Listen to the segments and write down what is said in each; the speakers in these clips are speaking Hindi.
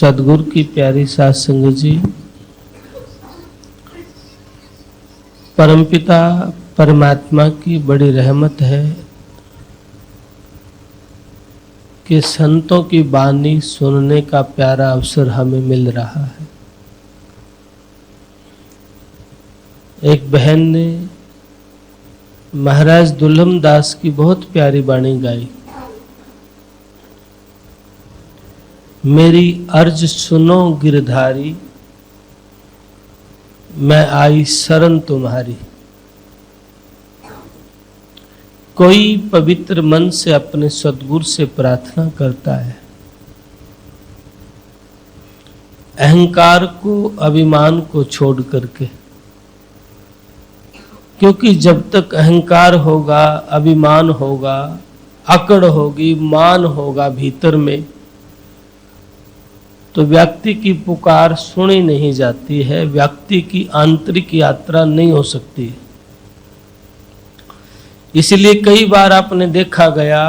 सद्गुरु की प्यारी साध संगत जी, परमपिता परमात्मा की बड़ी रहमत है कि संतों की वाणी सुनने का प्यारा अवसर हमें मिल रहा है। एक बहन ने महाराज दुल्लम दास की बहुत प्यारी वाणी गाई। मेरी अर्ज सुनो गिरधारी, मैं आई शरण तुम्हारी। कोई पवित्र मन से अपने सद्गुरु से प्रार्थना करता है, अहंकार को अभिमान को छोड़ करके, क्योंकि जब तक अहंकार होगा, अभिमान होगा, अकड़ होगी, मान होगा भीतर में, तो व्यक्ति की पुकार सुनी नहीं जाती है, व्यक्ति की आंतरिक यात्रा नहीं हो सकती। इसलिए कई बार आपने देखा गया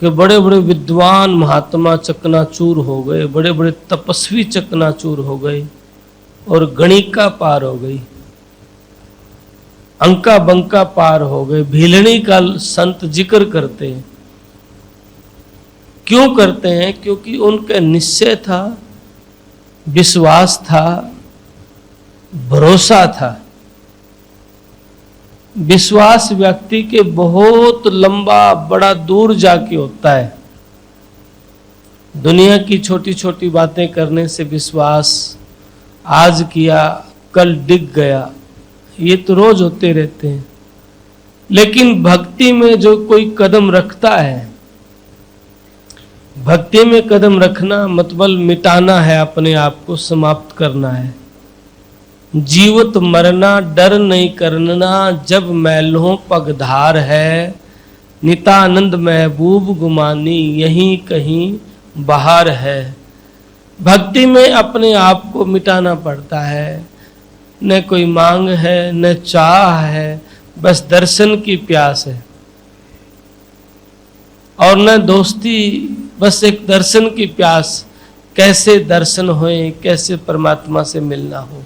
कि बड़े बड़े विद्वान महात्मा चकनाचूर हो गए, बड़े बड़े तपस्वी चकनाचूर हो गए और गणिका पार हो गई, अंका बंका पार हो गए। भीलनी का संत जिक्र करते हैं। क्यों करते हैं? क्योंकि उनका निश्चय था, विश्वास था, भरोसा था। विश्वास व्यक्ति के बहुत लंबा बड़ा दूर जाके होता है। दुनिया की छोटी छोटी बातें करने से विश्वास आज किया कल डिग गया, ये तो रोज होते रहते हैं। लेकिन भक्ति में जो कोई कदम रखता है, भक्ति में कदम रखना मतलब मिटाना है, अपने आप को समाप्त करना है। जीवत मरना डर नहीं करना, जब मैलों पगधार है, नितानंद महबूब गुमानी यहीं कहीं बाहर है। भक्ति में अपने आप को मिटाना पड़ता है। न कोई मांग है, न चाह है, बस दर्शन की प्यास है। और न दोस्ती, बस एक दर्शन की प्यास। कैसे दर्शन होए, कैसे परमात्मा से मिलना हो।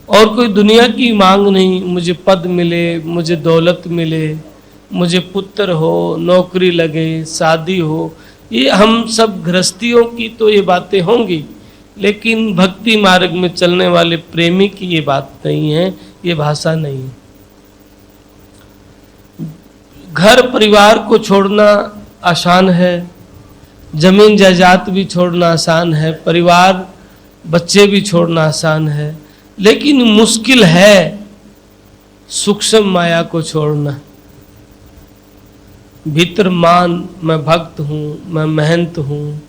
और कोई दुनिया की मांग नहीं, मुझे पद मिले, मुझे दौलत मिले, मुझे पुत्र हो, नौकरी लगे, शादी हो। ये हम सब गृहस्थियों की तो ये बातें होंगी, लेकिन भक्ति मार्ग में चलने वाले प्रेमी की ये बात नहीं है, ये भाषा नहीं है। घर परिवार को छोड़ना आसान है, जमीन जायदाद भी छोड़ना आसान है, परिवार बच्चे भी छोड़ना आसान है, लेकिन मुश्किल है सूक्ष्म माया को छोड़ना। भीतर मान, मैं भक्त हूँ, मैं महंत हूँ,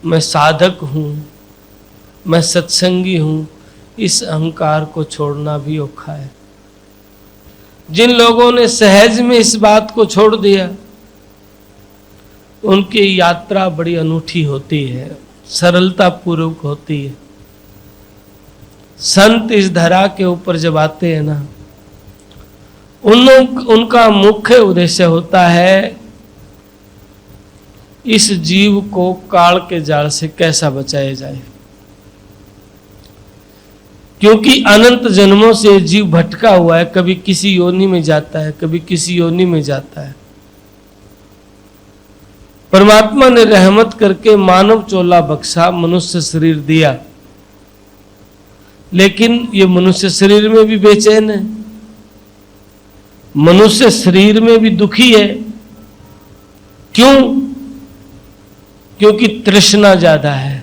मैं साधक हूँ, मैं सत्संगी हूँ, इस अहंकार को छोड़ना भी औखा है। जिन लोगों ने सहज में इस बात को छोड़ दिया, उनकी यात्रा बड़ी अनूठी होती है, सरलता पूर्वक होती है। संत इस धरा के ऊपर जब आते हैं ना, उनका मुख्य उद्देश्य होता है इस जीव को काल के जाल से कैसा बचाया जाए। क्योंकि अनंत जन्मों से जीव भटका हुआ है, कभी किसी योनि में जाता है, कभी किसी योनि में जाता है। परमात्मा ने रहमत करके मानव चोला बख्शा, मनुष्य शरीर दिया, लेकिन ये मनुष्य शरीर में भी बेचैन है, मनुष्य शरीर में भी दुखी है। क्यों? क्योंकि तृष्णा ज्यादा है,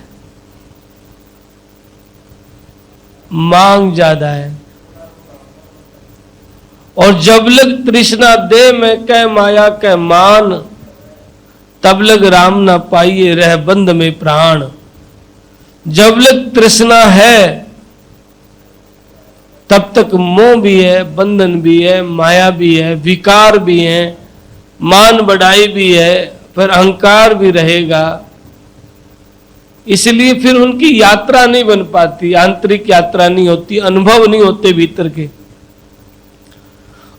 मांग ज्यादा है। और जब लग तृष्णा दे में कह माया कह मान, तब लग राम ना पाइए रह बंध में प्राण। जब लग तृष्णा है तब तक मोह भी है, बंधन भी है, माया भी है, विकार भी है, मान बढ़ाई भी है, फिर अहंकार भी रहेगा। इसलिए फिर उनकी यात्रा नहीं बन पाती, आंतरिक यात्रा नहीं होती, अनुभव नहीं होते भीतर के।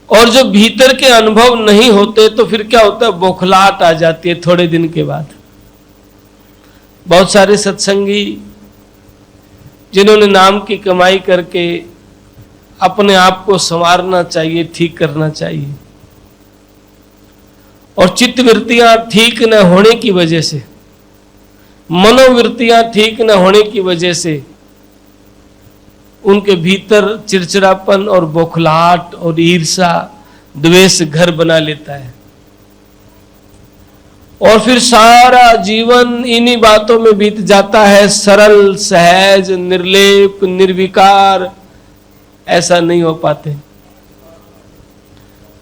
और जो भीतर के अनुभव नहीं होते तो फिर क्या होता है, बौखलाहट आ जाती है थोड़े दिन के बाद। बहुत सारे सत्संगी जिन्होंने नाम की कमाई करके अपने आप को संवारना चाहिए, ठीक करना चाहिए, और चित्तवृत्तियां ठीक न होने की वजह से, मनोवृत्तियां ठीक न होने की वजह से उनके भीतर चिड़चिड़ापन और बौखलाहट और ईर्ष्या द्वेष घर बना लेता है, और फिर सारा जीवन इन्हीं बातों में बीत जाता है। सरल, सहज, निर्लेप, निर्विकार ऐसा नहीं हो पाते।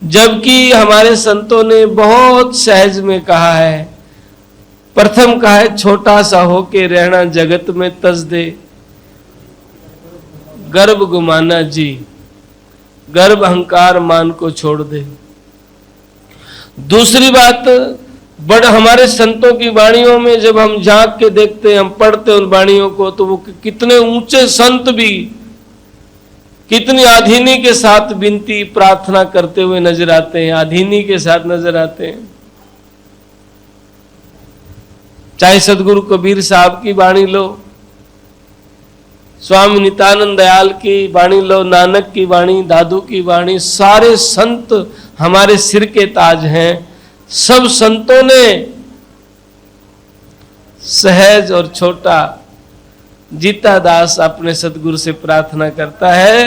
जबकि हमारे संतों ने बहुत सहज में कहा है, प्रथम कहा है छोटा सा हो के रहना जगत में तज दे, गर्भ गुमाना जी, गर्भ अहंकार मान को छोड़ दे। दूसरी बात, बड़ हमारे संतों की वाणियों में जब हम झांक के देखते हैं, हम पढ़ते हैं उन वाणियों को, तो वो कितने ऊंचे संत भी कितनी आधीनी के साथ विनती प्रार्थना करते हुए नजर आते हैं, आधीनी के साथ नजर आते हैं। चाहे सदगुरु कबीर साहब की वाणी लो, स्वामी नित्यानंद दयाल की वाणी लो, नानक की वाणी, दादू की वाणी, सारे संत हमारे सिर के ताज हैं। सब संतों ने सहज और छोटा, जीता दास अपने सतगुरु से प्रार्थना करता है,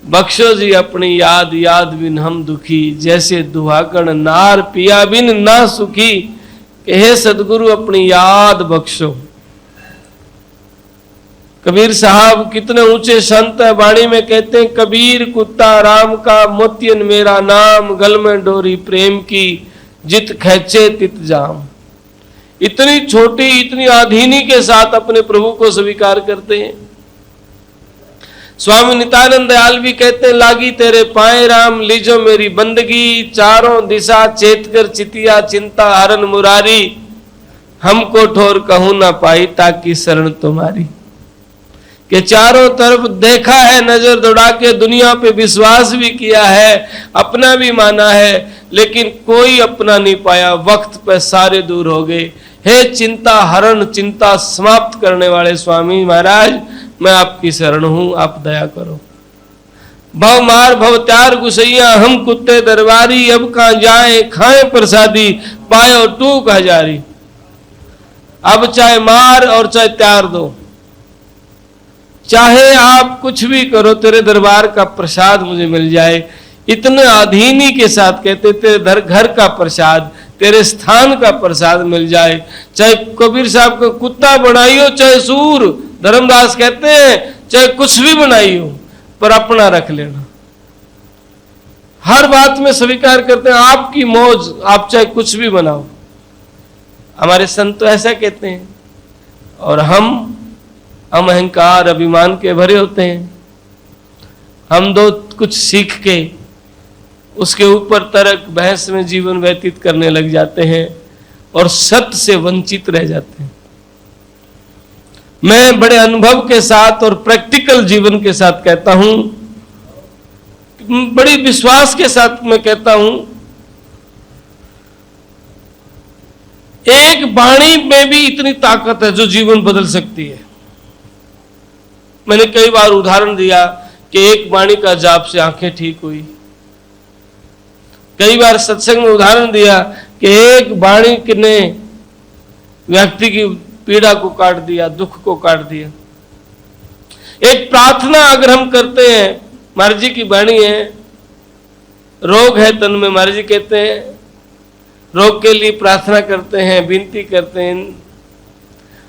बख्शो जी अपनी याद, याद बिन हम दुखी, जैसे दुहागण नार पिया बिन ना सुखी, कि हे सतगुरु अपनी याद बख्शो। कबीर साहब कितने ऊंचे संत है, वाणी में कहते हैं, कबीर कुत्ता राम का मोतियन मेरा नाम, गल में डोरी प्रेम की, जित खैचे तित जाम। इतनी छोटी, इतनी आधीनी के साथ अपने प्रभु को स्वीकार करते हैं। स्वामी नित्यानंद दयाल भी कहते हैं, लागी तेरे पाए राम, लीजो मेरी बंदगी, चारों दिशा चेतकर चितिया, चिंता हरन मुरारी, हमको ठोर कहूं ना पाई, ताकि शरण तुम्हारी। कि चारों तरफ देखा है नजर दौड़ा के, दुनिया पे विश्वास भी किया है, अपना भी माना है, लेकिन कोई अपना नहीं पाया, वक्त पे सारे दूर हो गए। हे चिंता हरण, चिंता समाप्त करने वाले स्वामी महाराज, मैं आपकी शरण हूं, आप दया करो। भव मार भव त्यार गुसैया, हम कुत्ते दरबारी, अब कहां जाए खाए प्रसादी, पायो टूक हजारी। अब चाहे मार और चाहे त्यार दो, चाहे आप कुछ भी करो, तेरे दरबार का प्रसाद मुझे मिल जाए। इतने अधीनी के साथ कहते, तेरे घर का प्रसाद, तेरे स्थान का प्रसाद मिल जाए। चाहे कबीर साहब को कुत्ता बनाई हो, चाहे सूर, धर्मदास कहते हैं चाहे कुछ भी बनाई हो, पर अपना रख लेना। हर बात में स्वीकार करते हैं, आपकी मौज, आप चाहे कुछ भी बनाओ। हमारे संत तो ऐसा कहते हैं, और हम अहंकार अभिमान के भरे होते हैं। हम दो कुछ सीख के उसके ऊपर तर्क बहस में जीवन व्यतीत करने लग जाते हैं और सत्य से वंचित रह जाते हैं। मैं बड़े अनुभव के साथ और प्रैक्टिकल जीवन के साथ कहता हूं, बड़ी विश्वास के साथ मैं कहता हूं, एक वाणी में भी इतनी ताकत है जो जीवन बदल सकती है। मैंने कई बार उदाहरण दिया कि एक वाणी का जाप से आंखें ठीक हुई। कई बार सत्संग में उदाहरण दिया कि एक वाणी ने व्यक्ति की पीड़ा को काट दिया, दुख को काट दिया। एक प्रार्थना अगर हम करते हैं, महाराज जी की वाणी है, रोग है तन में, महाराज जी कहते हैं, रोग के लिए प्रार्थना करते हैं, विनती करते हैं।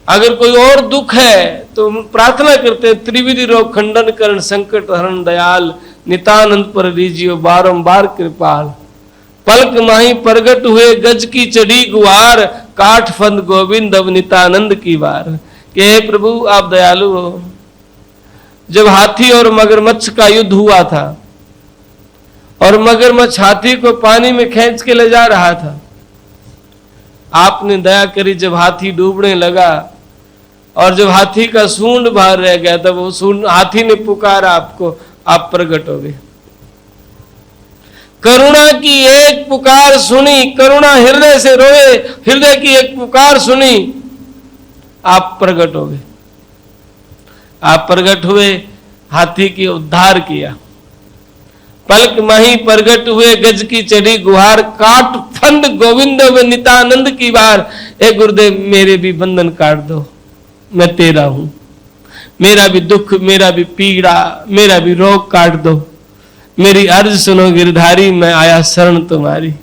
अगर कोई और दुख है तो प्रार्थना करते हैं, त्रिविधि रोग खंडन करण, संकट हरण दयाल, नितानंद पर लीजियो बारंबार कृपाल। पलक माही प्रगट हुए गज की चढ़ी गुहार, काठ फंद गोविंद अब नितानंद की बार। कि हे प्रभु आप दयालु हो। जब हाथी और मगरमच्छ का युद्ध हुआ था और मगरमच्छ हाथी को पानी में खींच के ले जा रहा था, आपने दया करी। जब हाथी डूबने लगा और जब हाथी का सूंड बाहर रह गया, तब वो सूंड, हाथी ने पुकारा आपको, आप प्रकट हो गए। करुणा की एक पुकार सुनी, करुणा हृदय से रोए, हृदय की एक पुकार सुनी आप प्रकट हो गए, आप प्रकट हुए, हाथी की उद्धार किया। पलक माही प्रगट हुए, गज की चढ़ी गुहार, काट फंद गोविंद व नितानंद की बार। ए गुरुदेव मेरे भी बंधन काट दो, मैं तेरा हूं, मेरा भी दुख, मेरा भी पीड़ा, मेरा भी रोग काट दो, मेरी अर्ज सुनो गिरधारी, मैं आया शरण तुम्हारी।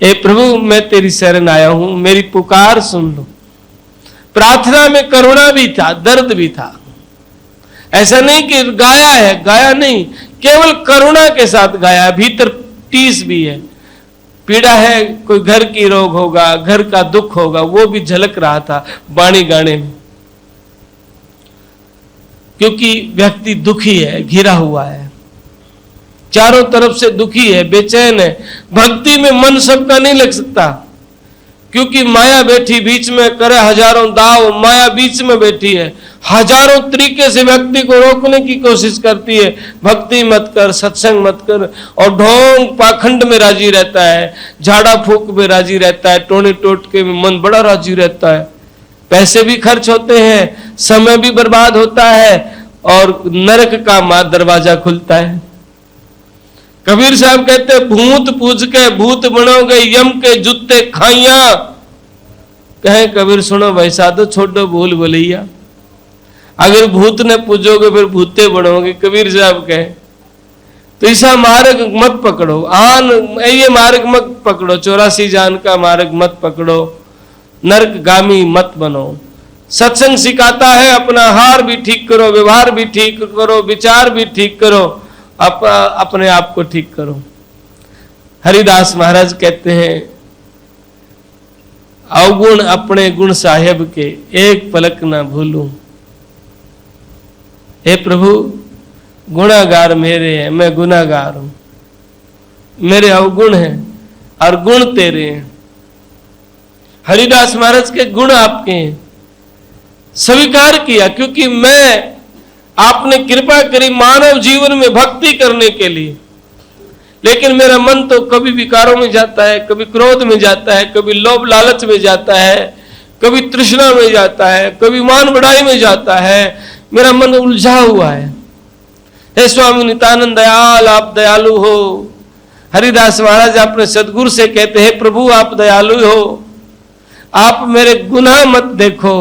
ए प्रभु मैं तेरी शरण आया हूं, मेरी पुकार सुन लो। प्रार्थना में करुणा भी था, दर्द भी था। ऐसा नहीं कि गाया है, गाया नहीं, केवल करुणा के साथ गाया, भीतर टीस भी है, पीड़ा है, कोई घर की रोग होगा, घर का दुख होगा, वो भी झलक रहा था वाणी गाने में, क्योंकि व्यक्ति दुखी है, घिरा हुआ है, चारों तरफ से दुखी है, बेचैन है। भक्ति में मन सबका नहीं लग सकता, क्योंकि माया बैठी बीच में, करे हजारों दाव, माया बीच में बैठी है, हजारों तरीके से व्यक्ति को रोकने की कोशिश करती है, भक्ति मत कर, सत्संग मत कर, और ढोंग पाखंड में राजी रहता है, झाड़ा फूक में राजी रहता है, टोने टोटके में मन बड़ा राजी रहता है, पैसे भी खर्च होते हैं, समय भी बर्बाद होता है, और नरक का दरवाजा खुलता है। कबीर साहब कहते भूत पूज के भूत बनोगे, यम के जूते खाइया। कहे कबीर सुनो भाई साधो, छोड़ो भूल भुलैया, अगर भूत ने पूजोगे फिर भूते बनोगे। कबीर साहब कहे तो ऐसा मार्ग मत पकड़ो, ये मार्ग मत पकड़ो, 84 जान का मार्ग मत पकड़ो, नरक गामी मत बनो। सत्संग सिखाता है अपना हार भी ठीक करो, व्यवहार भी ठीक करो, विचार भी ठीक करो, अपने आप को ठीक करो। हरिदास महाराज कहते हैं अवगुण अपने गुण साहेब के, एक पलक ना भूलूं। हे प्रभु गुनाहगार मेरे हैं, मैं गुनाहगार हूं, मेरे अवगुण हैं और गुण तेरे हैं। हरिदास महाराज के गुण आपके हैं, स्वीकार किया, क्योंकि मैं आपने कृपा करी मानव जीवन में भक्ति करने के लिए, लेकिन मेरा मन तो कभी विकारों में जाता है, कभी क्रोध में जाता है, कभी लोभ लालच में जाता है, कभी तृष्णा में जाता है, कभी मान बढ़ाई में जाता है, मेरा मन उलझा हुआ है। हे स्वामी नित्यानंद दयाल, आप दयालु हो। हरिदास महाराज अपने सदगुरु से कहते हैं प्रभु आप दयालु हो, आप मेरे गुनाह मत देखो।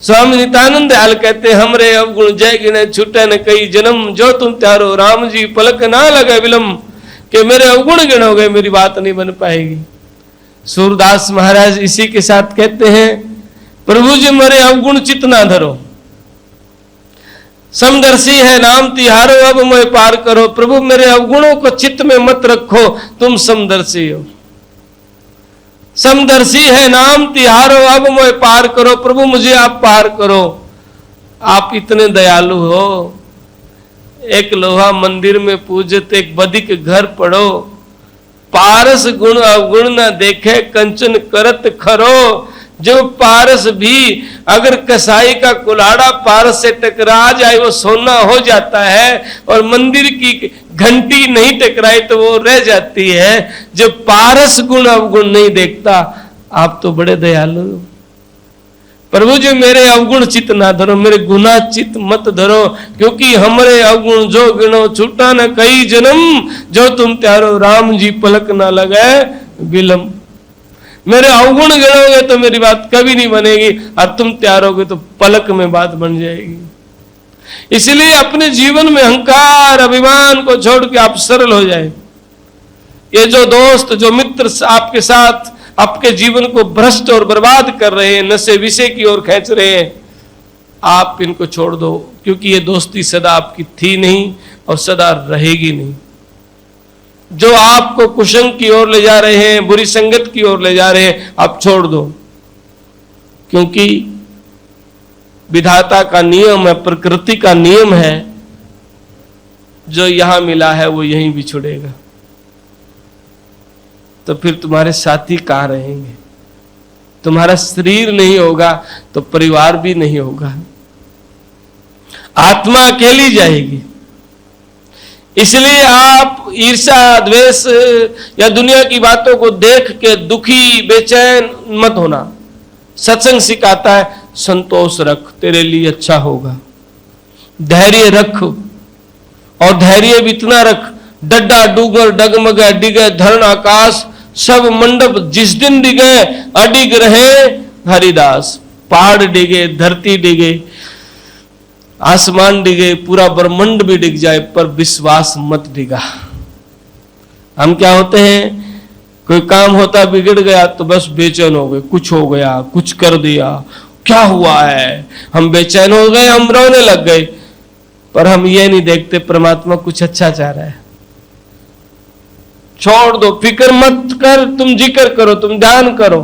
स्वामी नित्यानंद दयाल कहते हमरे अवगुण जय गिने छूटे न कई जन्म, जो तुम त्यारो राम जी पलक ना लगे विलम। कि मेरे अवगुण गिनोगे मेरी बात नहीं बन पाएगी। सूरदास महाराज इसी के साथ कहते हैं प्रभु जी मेरे अवगुण चित ना धरो, समदर्शी है नाम तिहारो अब मैं पार करो। प्रभु मेरे अवगुणों को चित्त में मत रखो, तुम समदर्शी हो। समदर्शी है नाम तिहारो अब मैं पार करो, प्रभु मुझे आप पार करो, आप इतने दयालु हो। एक लोहा मंदिर में पूजित एक बदिक घर पढ़ो, पारस गुण अवगुण न देखे कंचन करत खरो। जो पारस भी अगर कसाई का कुल्हाड़ा पारस से टकरा जाए वो सोना हो जाता है, और मंदिर की घंटी नहीं टकराए तो वो रह जाती है। जो पारस गुण अवगुण नहीं देखता, आप तो बड़े दयालु हो। प्रभु जी मेरे अवगुण चित ना धरो, मेरे गुना चित मत धरो, क्योंकि हमारे अवगुण जो गिनो छूटा न कई जन्म, जो तुम त्यारो राम जी पलक ना लगे विलम। मेरे अवगुण गिनोगे तो मेरी बात कभी नहीं बनेगी, और तुम त्यारोगे तो पलक में बात बन जाएगी। इसलिए अपने जीवन में अहंकार अभिमान को छोड़ के आप सरल हो जाए। ये जो दोस्त जो मित्र आपके साथ आपके जीवन को भ्रष्ट और बर्बाद कर रहे हैं, नशे विषय की ओर खींच रहे हैं, आप इनको छोड़ दो, क्योंकि ये दोस्ती सदा आपकी थी नहीं और सदा रहेगी नहीं। जो आपको कुसंग की ओर ले जा रहे हैं, बुरी संगत की ओर ले जा रहे हैं, आप छोड़ दो, क्योंकि विधाता का नियम है, प्रकृति का नियम है, जो यहां मिला है वो यहीं बिछुड़ेगा। तो फिर तुम्हारे साथी कहां रहेंगे? तुम्हारा शरीर नहीं होगा तो परिवार भी नहीं होगा, आत्मा अकेली जाएगी। इसलिए आप ईर्ष्या द्वेष या दुनिया की बातों को देख के दुखी बेचैन मत होना। सत्संग सिखाता है संतोष रख, तेरे लिए अच्छा होगा। धैर्य रख, और धैर्य भी इतना रख, डड्डा डूगर डगमगा डिगे धरण आकाश, सब मंडप जिस दिन डिगे अडिग रहे हरिदास। पहाड़ डिगे, धरती डिगे, आसमान डिगे, पूरा ब्रह्मांड भी डिग जाए, पर विश्वास मत डिगा। हम क्या होते हैं, कोई काम होता बिगड़ गया तो बस बेचैन हो गए, कुछ हो गया, कुछ कर दिया, क्या हुआ है, हम बेचैन हो गए, हम रोने लग गए। पर हम ये नहीं देखते परमात्मा कुछ अच्छा चाह रहा है। छोड़ दो, फिक्र मत कर, तुम जिक्र करो, तुम ध्यान करो।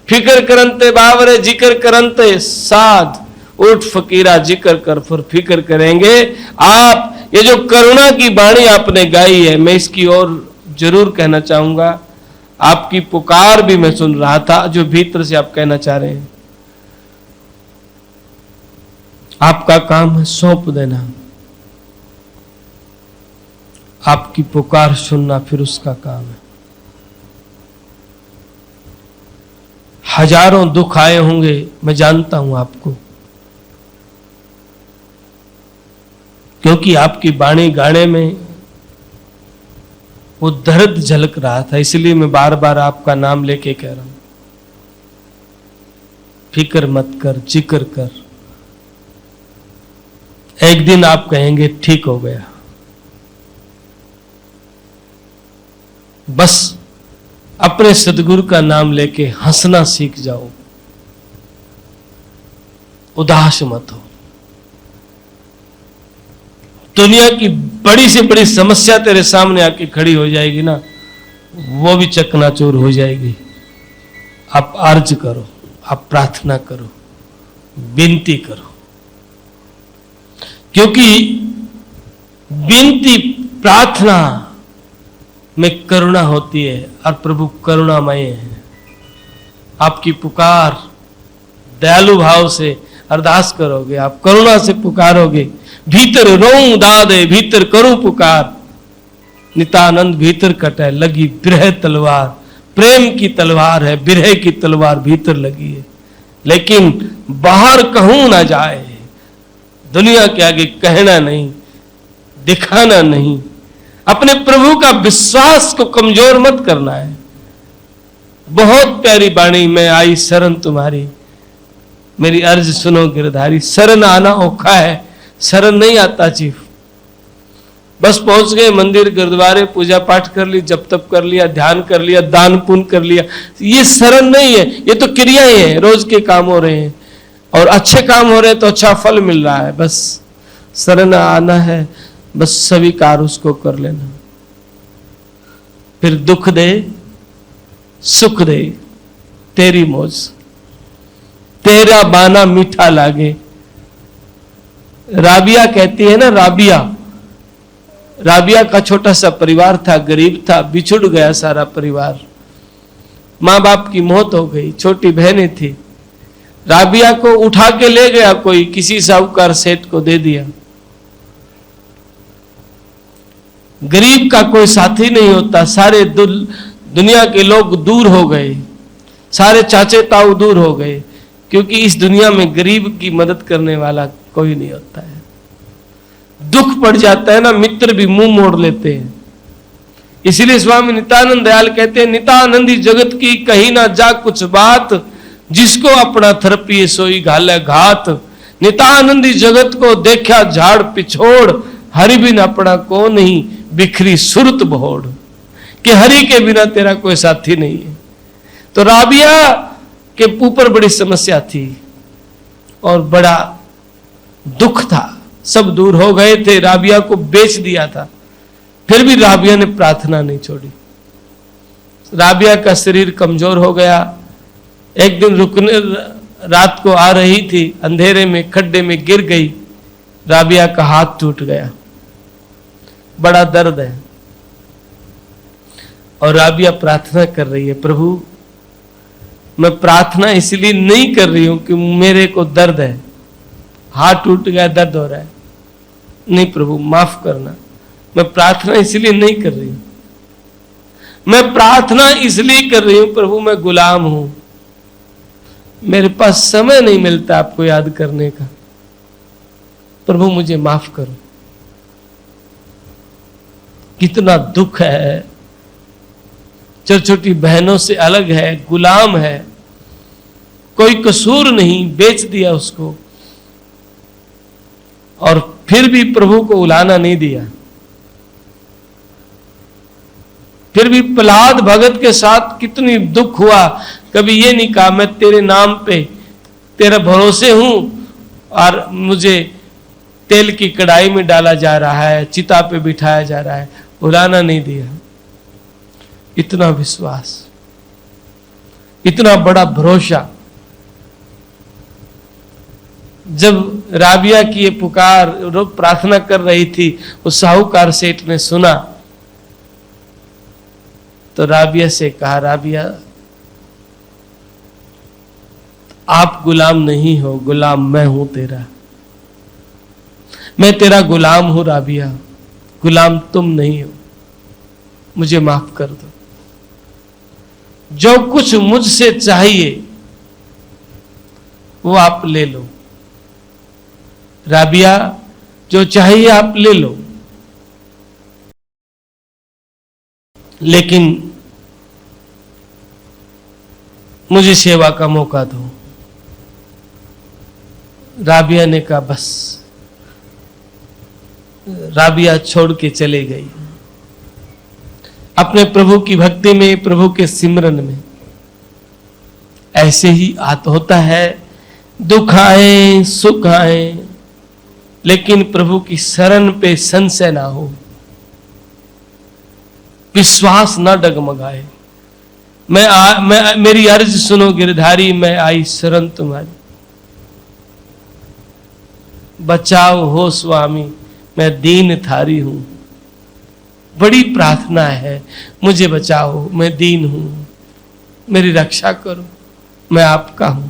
फिक्र करंते बावरे जिक्र करंते साध, उठ फकीरा जिक्र कर, फिर फिक्र करेंगे आप। ये जो करुणा की वाणी आपने गाई है, मैं इसकी ओर जरूर कहना चाहूंगा। आपकी पुकार भी मैं सुन रहा था, जो भीतर से आप कहना चाह रहे हैं। आपका काम है सौंप देना, आपकी पुकार सुनना फिर उसका काम है। हजारों दुख आए होंगे, मैं जानता हूं आपको, क्योंकि आपकी वाणी गाने में वो दर्द झलक रहा था, इसलिए मैं बार बार आपका नाम लेके कह रहा हूं। फिक्र मत कर, जिक्र कर, एक दिन आप कहेंगे ठीक हो गया। बस अपने सदगुरु का नाम लेके हंसना सीख जाओ, उदास मत हो। दुनिया की बड़ी से बड़ी समस्या तेरे सामने आके खड़ी हो जाएगी ना, वो भी चकनाचूर हो जाएगी। आप अर्ज करो, आप प्रार्थना करो, विनती करो, क्योंकि विनती प्रार्थना में करुणा होती है, और प्रभु करुणामय है। आपकी पुकार दयालु भाव से अरदास करोगे, आप करुणा से पुकारोगे, भीतर रोऊं दादे भीतर करूं पुकार, नितानंद भीतर कटे लगी बिरह तलवार। प्रेम की तलवार है, बिरह की तलवार भीतर लगी है, लेकिन बाहर कहूं ना जाए, दुनिया के आगे कहना नहीं, दिखाना नहीं। अपने प्रभु का विश्वास को कमजोर मत करना है। बहुत प्यारी वाणी में आई शरण तुम्हारी, मेरी अर्ज सुनो गिरधारी। शरण आना औखा है, शरण नहीं आता चीफ। बस पहुंच गए मंदिर गुरुद्वारे, पूजा पाठ कर ली, जप तप कर लिया, ध्यान कर लिया, दान पुण्य कर लिया, ये शरण नहीं है, ये तो क्रियाएं हैं, रोज के काम हो रहे हैं, और अच्छे काम हो रहे हैं तो अच्छा फल मिल रहा है। बस शरण आना है, बस स्वीकार उसको कर लेना। फिर दुख दे सुख दे तेरी मौज, तेरा बाना मीठा लागे। राबिया कहती है ना, राबिया का छोटा सा परिवार था, गरीब था, बिछुड़ गया सारा परिवार। माँ बाप की मौत हो गई, छोटी बहनें थी। राबिया को उठा के ले गया कोई, किसी साहूकार सेठ को दे दिया। गरीब का कोई साथी नहीं होता, सारे दुनिया के लोग दूर हो गए, सारे चाचे ताऊ दूर हो गए, क्योंकि इस दुनिया में गरीब की मदद करने वाला कोई नहीं होता है। दुख पड़ जाता है ना, मित्र भी मुंह मोड़ लेते हैं। इसीलिए स्वामी नित्यानंद दयाल कहते हैं, नित्यानंदी जगत की कही ना जा कुछ बात, जिसको अपना थरपिए सोई घाले घात। नित्यानंदी जगत को देखा झाड़ पिछोड़, हरि बिन अपना को नहीं बिखरी सुरत बहोड़। कि हरि के बिना तेरा कोई साथी नहीं है। तो राबिया के ऊपर बड़ी समस्या थी और बड़ा दुख था, सब दूर हो गए थे, राबिया को बेच दिया था, फिर भी राबिया ने प्रार्थना नहीं छोड़ी। राबिया का शरीर कमजोर हो गया। एक दिन रुकने, रात को आ रही थी, अंधेरे में खड्डे में गिर गई, राबिया का हाथ टूट गया, बड़ा दर्द है। और राबिया प्रार्थना कर रही है, प्रभु मैं प्रार्थना इसलिए नहीं कर रही हूं कि मेरे को दर्द है, हाथ टूट गया, दर्द हो रहा है, नहीं प्रभु माफ करना, मैं प्रार्थना इसलिए नहीं कर रही हूं, मैं प्रार्थना इसलिए कर रही हूं प्रभु मैं गुलाम हूं, मेरे पास समय नहीं मिलता आपको याद करने का, प्रभु मुझे माफ करो। कितना दुख है, छोटी छोटी बहनों से अलग है, गुलाम है, कोई कसूर नहीं, बेच दिया उसको, और फिर भी प्रभु को उलाना नहीं दिया। फिर भी प्रहलाद भगत के साथ कितनी दुख हुआ, कभी ये नहीं कहा मैं तेरे नाम पे तेरा भरोसे हूं और मुझे तेल की कढ़ाई में डाला जा रहा है, चिता पे बिठाया जा रहा है, उलाना नहीं दिया। इतना विश्वास, इतना बड़ा भरोसा। जब राबिया की ये पुकार, रोज प्रार्थना कर रही थी, उस साहूकार सेठ ने सुना तो राबिया से कहा, राबिया आप गुलाम नहीं हो, गुलाम मैं हूं तेरा, मैं तेरा गुलाम हूं राबिया, गुलाम तुम नहीं हो, मुझे माफ कर दो। जो कुछ मुझसे चाहिए वो आप ले लो, राबिया जो चाहिए आप ले लो, लेकिन मुझे सेवा का मौका दो। राबिया ने कहा बस। राबिया छोड़ के चले गई अपने प्रभु की भक्ति में, प्रभु के सिमरन में। ऐसे ही होता है, दुख आए सुख आए, लेकिन प्रभु की शरण पे संशय ना हो, विश्वास ना डगमगाए। मेरी अर्ज सुनो गिरधारी, मैं आई शरण तुम्हारी, बचाओ हो स्वामी, मैं दीन थारी हूं। बड़ी प्रार्थना है, मुझे बचाओ, मैं दीन हूं, मेरी रक्षा करो, मैं आपका हूं।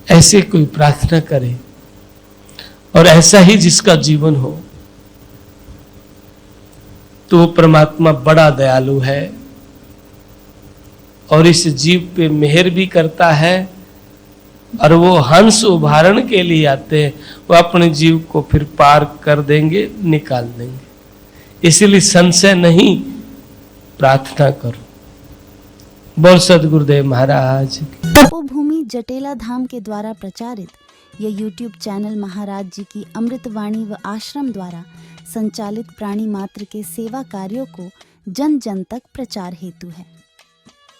ऐसे कोई प्रार्थना करे, और ऐसा ही जिसका जीवन हो, तो वो परमात्मा बड़ा दयालु है और इस जीव पे मेहर भी करता है। और वो हंस उभारण के लिए आते हैं, वो अपने जीव को फिर पार कर देंगे, निकाल देंगे। इसीलिए संशय नहीं, प्रार्थना करो। बोल सदगुरुदेव महाराज। तपोभूमि जटेला धाम के द्वारा प्रचारित यह YouTube चैनल महाराज जी की अमृतवाणी व आश्रम द्वारा संचालित प्राणी मात्र के सेवा कार्यों को जन जन तक प्रचार हेतु है।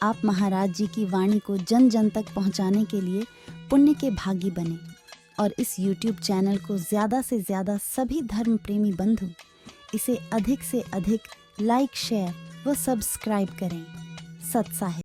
आप महाराज जी की वाणी को जन जन तक पहुंचाने के लिए पुण्य के भागी बने और इस YouTube चैनल को ज़्यादा से ज़्यादा सभी धर्म प्रेमी बंधु इसे अधिक से अधिक लाइक, शेयर व सब्सक्राइब करें। सत्साहिब।